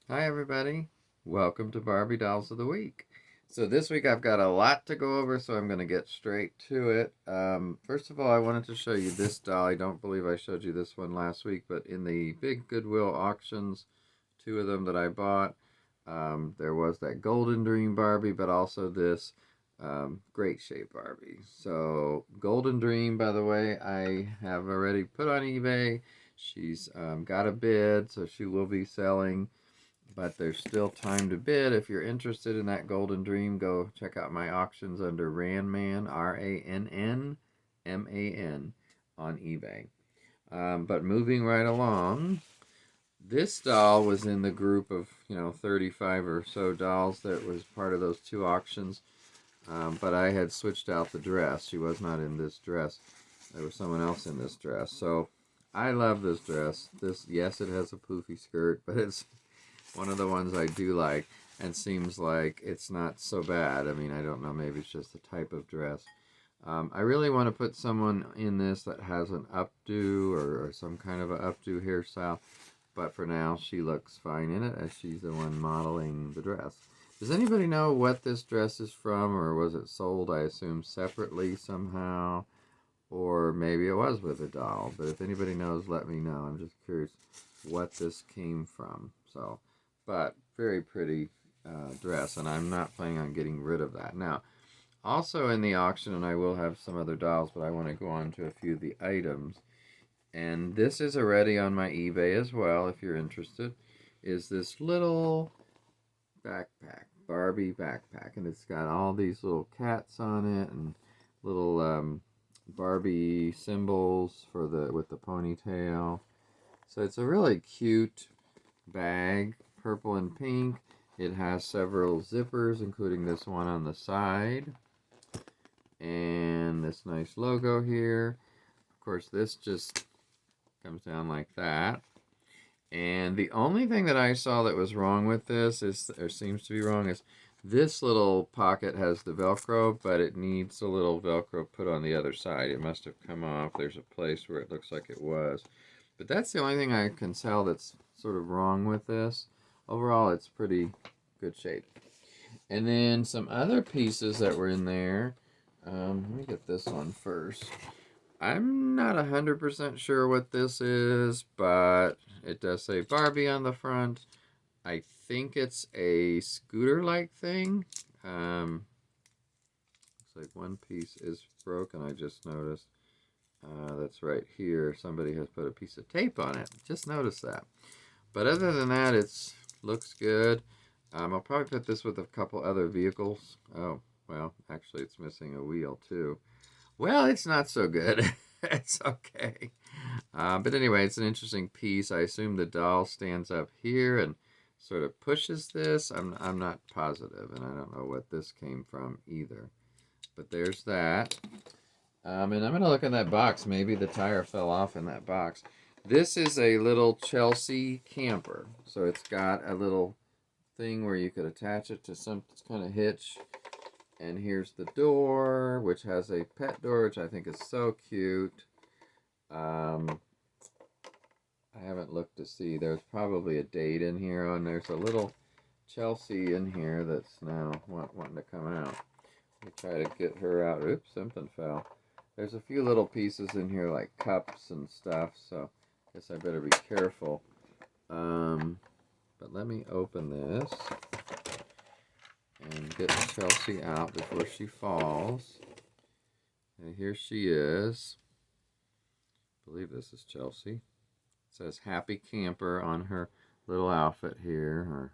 Hi, everybody. Welcome to Barbie Dolls of the Week. So, this week I've got a lot to go over, so I'm going to get straight to it. First of all, I wanted to show you this doll. I don't believe I showed you this one last week, but in the big Goodwill auctions, two of them that I bought, there was that Golden Dream Barbie, but also this Great Shape Barbie. So, Golden Dream, by the way, I have already put on eBay. She's got a bid, so she will be selling, but there's still time to bid. If you're interested in that Golden Dream, go check out my auctions under Ranman, Rannman, on eBay. But moving right along, this doll was in the group of 35 or so dolls that was part of those two auctions. But I had switched out the dress. She was not in this dress. There was someone else in this dress. So I love this dress. Yes, it has a poofy skirt, but it's one of the ones I do like, and seems like it's not so bad. I mean, I don't know, maybe it's just the type of dress. I really want to put someone in this that has an updo or some kind of an updo hairstyle, but for now, she looks fine in it as she's the one modeling the dress. Does anybody know what this dress is from, or was it sold, I assume, separately somehow? Or maybe it was with a doll, but if anybody knows, let me know. I'm just curious what this came from. So, but very pretty dress, and I'm not planning on getting rid of that. Now, also in the auction, and I will have some other dolls, but I want to go on to a few of the items. And this is already on my eBay as well, if you're interested, is this little backpack, Barbie backpack, and it's got all these little cats on it and little Barbie symbols for the with the ponytail. So it's a really cute bag, purple and pink. It has several zippers, including this one on the side, and this nice logo here. Of course, this just comes down like that. And the only thing that I saw that was wrong with this is, or seems to be wrong, is this little pocket has the Velcro, but it needs a little Velcro put on the other side. It must have come off. There's a place where it looks like it was. But that's the only thing I can tell that's sort of wrong with this. Overall, it's pretty good shape. And then some other pieces that were in there. Let me get this one first. I'm not 100% sure what this is, but it does say Barbie on the front. I think it's a scooter-like thing. Looks like one piece is broken, I just noticed. That's right here. Somebody has put a piece of tape on it. Just noticed that. But other than that, it looks good. I'll probably put this with a couple other vehicles. Oh, well, actually, it's missing a wheel, too. Well, it's not so good. It's okay. But anyway, it's an interesting piece. I assume the doll stands up here and sort of pushes this. I'm not positive, and I don't know what this came from either. But there's that. And I'm going to look in that box. Maybe the tire fell off in that box. This is a little Chelsea camper. So it's got a little thing where you could attach it to some kind of hitch. And here's the door, which has a pet door, which I think is so cute. I haven't looked to see. There's probably a date in here, and there's a little Chelsea in here that's now wanting to come out. Let me try to get her out. Oops, something fell. There's a few little pieces in here like cups and stuff, so I guess I better be careful. But let me open this and get Chelsea out before she falls. And here she is. I believe this is Chelsea. It says Happy Camper on her little outfit here. Or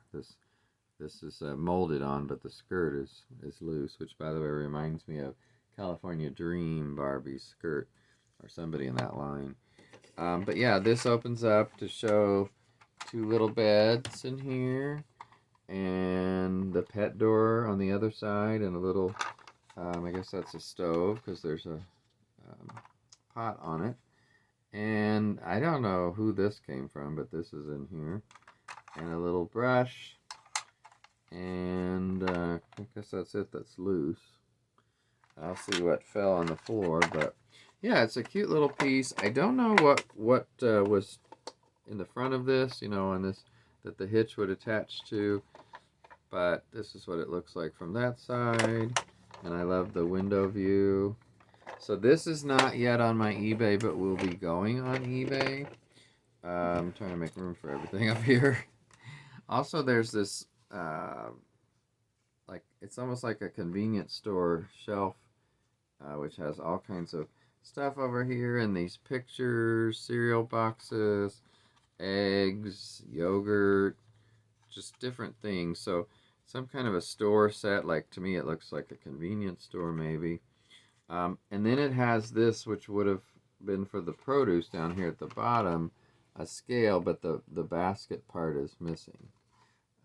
this is molded on, but the skirt is loose, which by the way reminds me of California Dream Barbie's skirt, or somebody in that line. But yeah, this opens up to show two little beds in here, and the pet door on the other side, and a little, I guess that's a stove because there's a pot on it. And I don't know who this came from, but this is in here. And a little brush. And I guess that's it that's loose. I'll see what fell on the floor, but yeah, it's a cute little piece. I don't know what was in the front of this, on this that the hitch would attach to, but this is what it looks like from that side. And I love the window view. So this is not yet on my eBay, but will be going on eBay. I'm trying to make room for everything up here. Also, there's this, like, it's almost like a convenience store shelf, which has all kinds of stuff over here, and these pictures, cereal boxes, eggs, yogurt, just different things. So some kind of a store set, like to me it looks like a convenience store maybe. And then it has this, which would have been for the produce down here at the bottom, a scale, but the basket part is missing.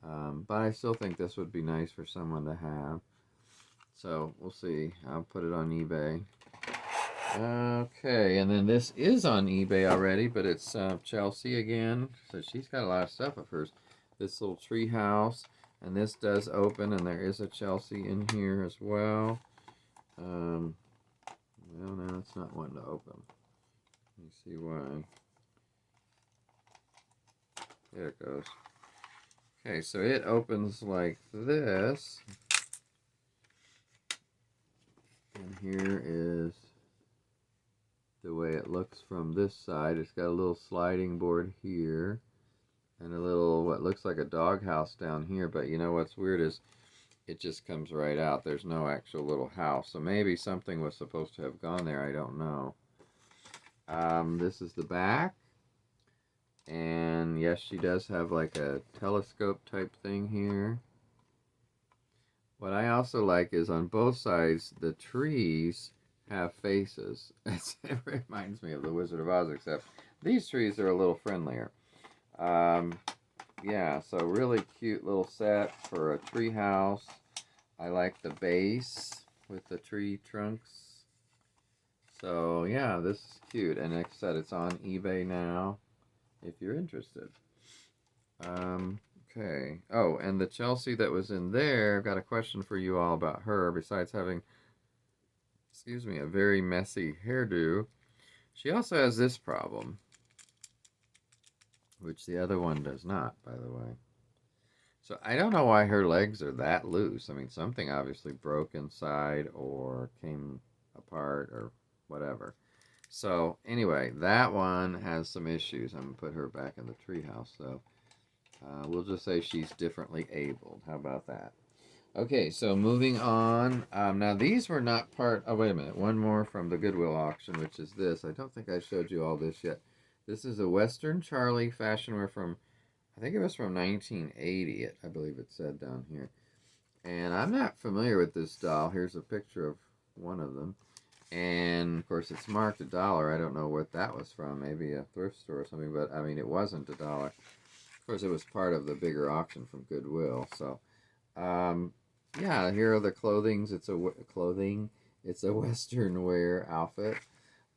But I still think this would be nice for someone to have. So we'll see. I'll put it on eBay. Okay, and then this is on eBay already, but it's Chelsea again. So she's got a lot of stuff of hers. This little tree house, and this does open, and there is a Chelsea in here as well. Well, no, it's not wanting to open. Let me see why. There it goes. Okay, so it opens like this. And here is the way it looks from this side. It's got a little sliding board here. And a little, what looks like a doghouse down here. But you know what's weird is it just comes right out. There's no actual little house. So maybe something was supposed to have gone there. I don't know. This is the back. And yes, she does have like a telescope type thing here. What I also like is on both sides, the trees have faces. It reminds me of the Wizard of Oz, except these trees are a little friendlier. Yeah, so really cute little set for a tree house. I like the base with the tree trunks. So yeah, this is cute. And like I said, it's on eBay now if you're interested. Okay. Oh, and the Chelsea that was in there, I've got a question for you all about her. Besides having, excuse me, a very messy hairdo, she also has this problem, which the other one does not, by the way. So I don't know why her legs are that loose. I mean, something obviously broke inside or came apart or whatever. So anyway, that one has some issues. I'm going to put her back in the treehouse, so we'll just say she's differently abled. How about that? Okay, so moving on. Now these were not part, oh wait a minute, one more from the Goodwill auction, which is this. I don't think I showed you all this yet. This is a Western Charlie fashion wear from, I think it was from 1980, I believe it said down here. And I'm not familiar with this doll. Here's a picture of one of them. And, of course, it's marked $1. I don't know what that was from. Maybe a thrift store or something. But, I mean, it wasn't $1. Of course, it was part of the bigger auction from Goodwill. So, yeah, here are the clothings. It's a Western wear outfit.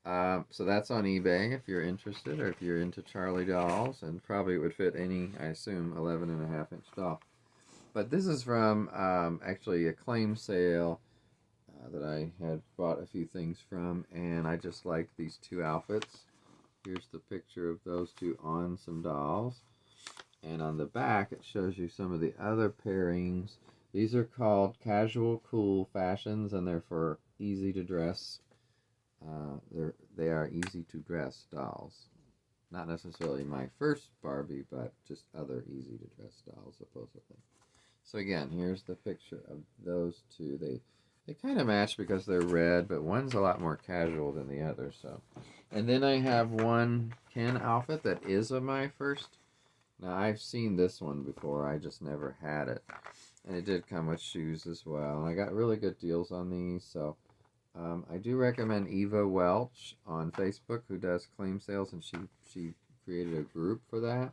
So that's on eBay if you're interested, or if you're into Charlie dolls. And probably it would fit any, I assume, 11.5-inch doll. But this is from, actually, a claim sale that I had bought a few things from, and I just like these two outfits. Here's the picture of those two on some dolls, and on the back it shows you some of the other pairings. These are called casual cool fashions, and they're for easy to dress. They are easy to dress dolls. Not necessarily my first Barbie, but just other easy to dress dolls supposedly. So again, here's the picture of those two. They kind of match because they're red, but one's a lot more casual than the other. So, and then I have one Ken outfit that is of my first. Now, I've seen this one before. I just never had it. And it did come with shoes as well. And I got really good deals on these. So, I do recommend Eva Welch on Facebook, who does claim sales. And she created a group for that.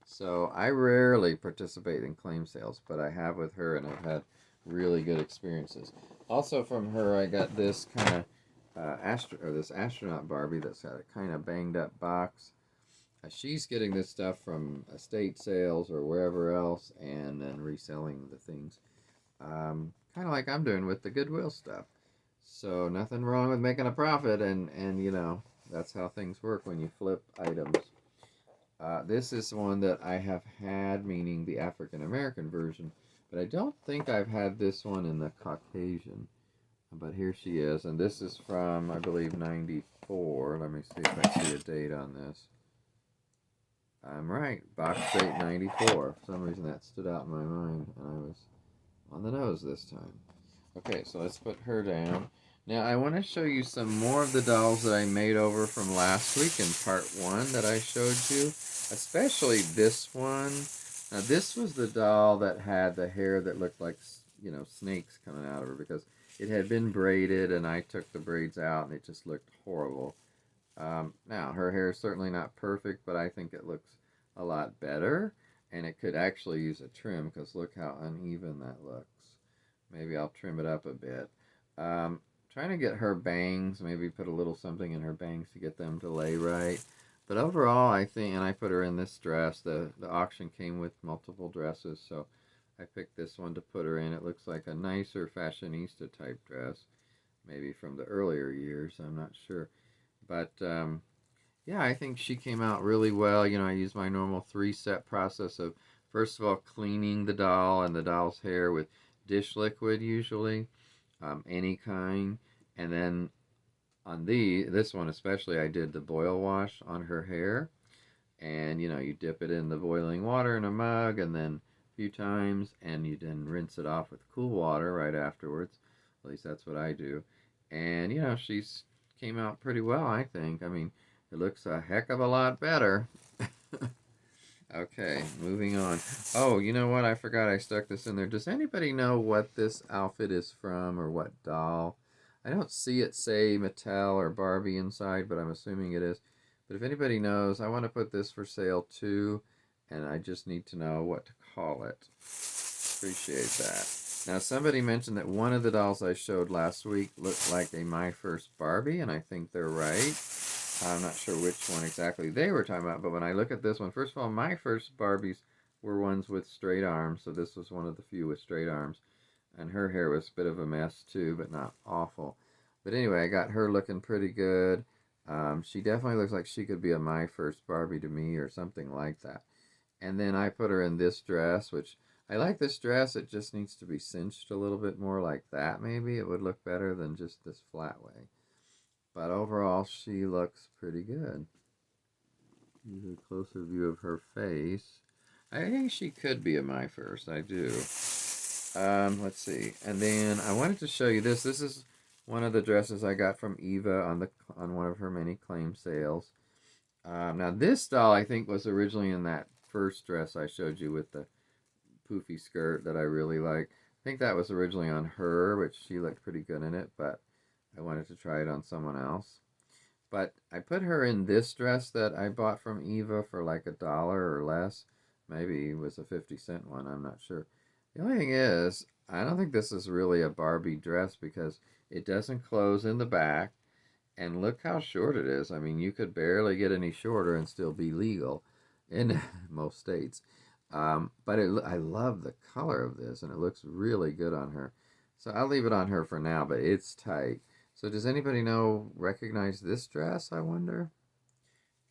So, I rarely participate in claim sales, but I have with her, and I've had really good experiences. Also from her, I got this kind of this astronaut Barbie that's got a kind of banged up box. She's getting this stuff from estate sales or wherever else, and then reselling the things, kind of like I'm doing with the Goodwill stuff. So nothing wrong with making a profit, and you know that's how things work when you flip items. This is one that I have had, meaning the African American version, but I don't think I've had this one in the Caucasian. But here she is, and this is from, I believe, 94. Let me see if I see a date on this. I'm right, box date 94. For some reason that stood out in my mind, and I was on the nose this time. Okay, so let's put her down. Now I want to show you some more of the dolls that I made over from last week in part 1 that I showed you, especially this one. Now this was the doll that had the hair that looked like, you know, snakes coming out of her because it had been braided and I took the braids out and it just looked horrible. Now her hair is certainly not perfect, but I think it looks a lot better, and it could actually use a trim because look how uneven that looks. Maybe I'll trim it up a bit. Trying to get her bangs, maybe put a little something in her bangs to get them to lay right. But overall, I think, and I put her in this dress. The auction came with multiple dresses, so I picked this one to put her in. It looks like a nicer fashionista type dress, maybe from the earlier years. I'm not sure. But yeah, I think she came out really well. You know, I used my normal 3-step process of, first of all, cleaning the doll and the doll's hair with dish liquid usually, any kind. And then on this one especially, I did the boil wash on her hair. And, you know, you dip it in the boiling water in a mug and then a few times, and you then rinse it off with cool water right afterwards. At least that's what I do. And, you know, she's came out pretty well, I think. I mean, it looks a heck of a lot better. Okay, moving on. Oh, you know what? I forgot I stuck this in there. Does anybody know what this outfit is from or what doll? I don't see it say Mattel or Barbie inside, but I'm assuming it is. But if anybody knows, I want to put this for sale too, and I just need to know what to call it. Appreciate that. Now, somebody mentioned that one of the dolls I showed last week looked like a My First Barbie, and I think they're right. I'm not sure which one exactly they were talking about, but when I look at this one, first of all, my first Barbies were ones with straight arms, so this was one of the few with straight arms. And her hair was a bit of a mess too, but not awful. But anyway, I got her looking pretty good. She definitely looks like she could be a My First Barbie to me or something like that. And then I put her in this dress, which I like this dress. It just needs to be cinched a little bit more like that maybe. It would look better than just this flat way. But overall, she looks pretty good. Here's a closer view of her face. I think she could be a My First. I do. Let's see. And then I wanted to show you this. This is one of the dresses I got from Eva on one of her many claim sales. Now this doll I think was originally in that first dress I showed you with the poofy skirt that I really like. I think that was originally on her, which she looked pretty good in it, but I wanted to try it on someone else. But I put her in this dress that I bought from Eva for like $1 or less. Maybe it was a 50-cent one, I'm not sure. The only thing is, I don't think this is really a Barbie dress because it doesn't close in the back. And look how short it is. I mean, you could barely get any shorter and still be legal in most states. But I love the color of this, and it looks really good on her. So I'll leave it on her for now, but it's tight. So does anybody recognize this dress, I wonder?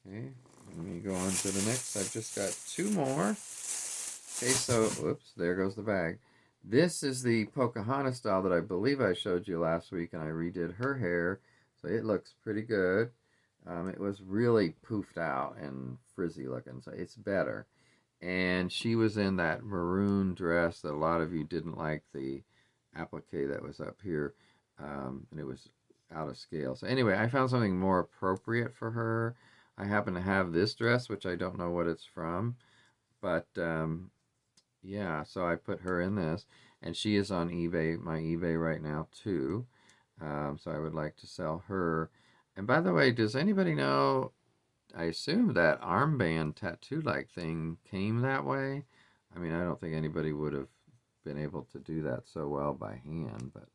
Okay, let me go on to the next. I've just got 2 more. Okay, so, whoops, there goes the bag. This is the Pocahontas doll that I believe I showed you last week, and I redid her hair, so it looks pretty good. It was really poofed out and frizzy looking, so it's better. And she was in that maroon dress that a lot of you didn't like, the applique that was up here, and it was out of scale. So anyway, I found something more appropriate for her. I happen to have this dress, which I don't know what it's from, but yeah, so I put her in this, and she is on eBay, my eBay right now too. So I would like to sell her. And by the way, does anybody know, I assume that armband tattoo-like thing came that way. I mean, I don't think anybody would have been able to do that so well by hand, but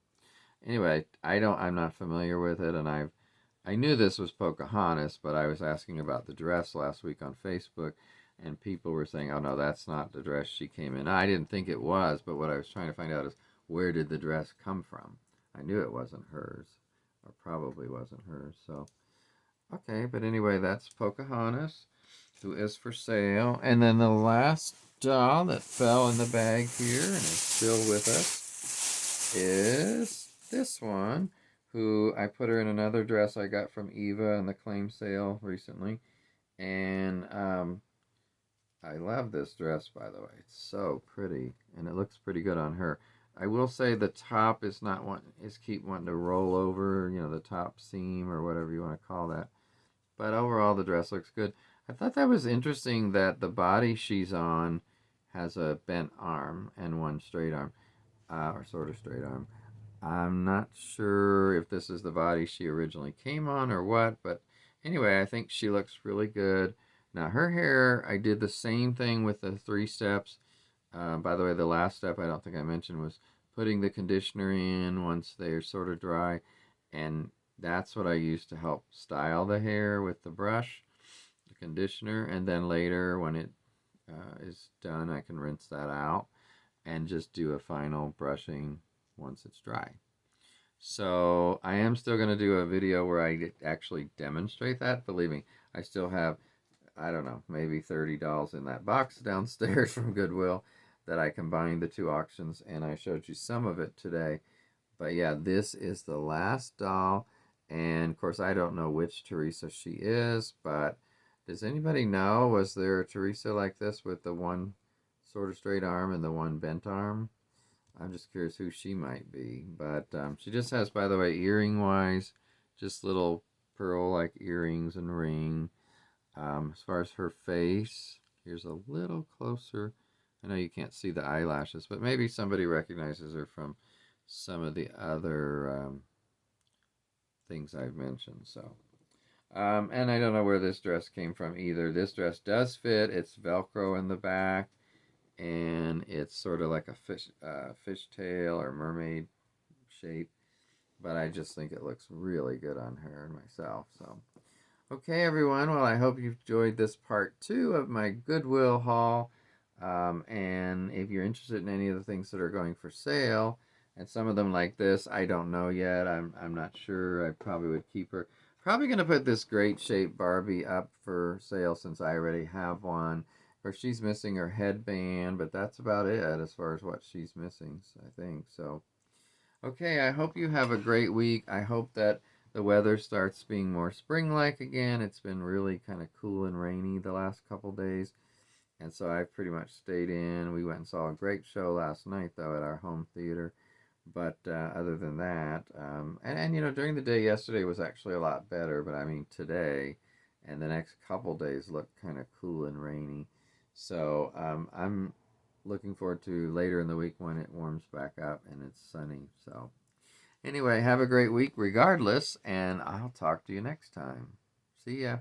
anyway, I'm not familiar with it, and I knew this was Pocahontas, but I was asking about the dress last week on Facebook, and people were saying, oh no, that's not the dress she came in. I didn't think it was, but what I was trying to find out is, where did the dress come from? I knew it wasn't hers, or probably wasn't hers, so okay, but anyway, that's Pocahontas. who is for sale. And then the last doll that fell in the bag here and is still with us is this one, who I put her in another dress I got from Eva in the claim sale recently. And I love this dress, by the way. It's so pretty, and it looks pretty good on her. I will say the top is not keep wanting to roll over, the top seam or whatever you want to call that. But overall, the dress looks good. I thought that was interesting that the body she's on has a bent arm and one straight arm, or sort of straight arm. I'm not sure if this is the body she originally came on or what, but anyway, I think she looks really good. Now, her hair, I did the same thing with the 3 steps. By the way, the last step I don't think I mentioned was putting the conditioner in once they're sort of dry, and that's what I use to help style the hair with the brush, the conditioner, and then later when it is done, I can rinse that out and just do a final brushing once it's dry. So I am still going to do a video where I actually demonstrate that. Believe me, I still have, I don't know, maybe 30 dolls in that box downstairs from Goodwill that I combined the 2 auctions, and I showed you some of it today. But yeah, this is the last doll, and of course I don't know which Teresa she is, but does anybody know, was there a Teresa like this with the one sort of straight arm and the one bent arm? I'm just curious who she might be. But she just has, by the way, earring-wise, just little pearl-like earrings and ring. As far as her face, here's a little closer. I know you can't see the eyelashes, but maybe somebody recognizes her from some of the other things I've mentioned. So, and I don't know where this dress came from either. This dress does fit. It's Velcro in the back, and it's sort of like a fishtail or mermaid shape. But I just think it looks really good on her and myself. So, okay, everyone. Well, I hope you've enjoyed this part 2 of my Goodwill haul. And if you're interested in any of the things that are going for sale, and some of them like this, I don't know yet. I'm not sure. I probably would keep her. Probably going to put this great shape Barbie up for sale since I already have one. Of course, she's missing her headband, but that's about it as far as what she's missing, I think. So, okay, I hope you have a great week. I hope that the weather starts being more spring-like again. It's been really kind of cool and rainy the last couple days. And so I've pretty much stayed in. We went and saw a great show last night, though, at our home theater. But other than that, during the day yesterday was actually a lot better. But I mean, today and the next couple days look kind of cool and rainy. So I'm looking forward to later in the week when it warms back up and it's sunny. So anyway, have a great week regardless, and I'll talk to you next time. See ya.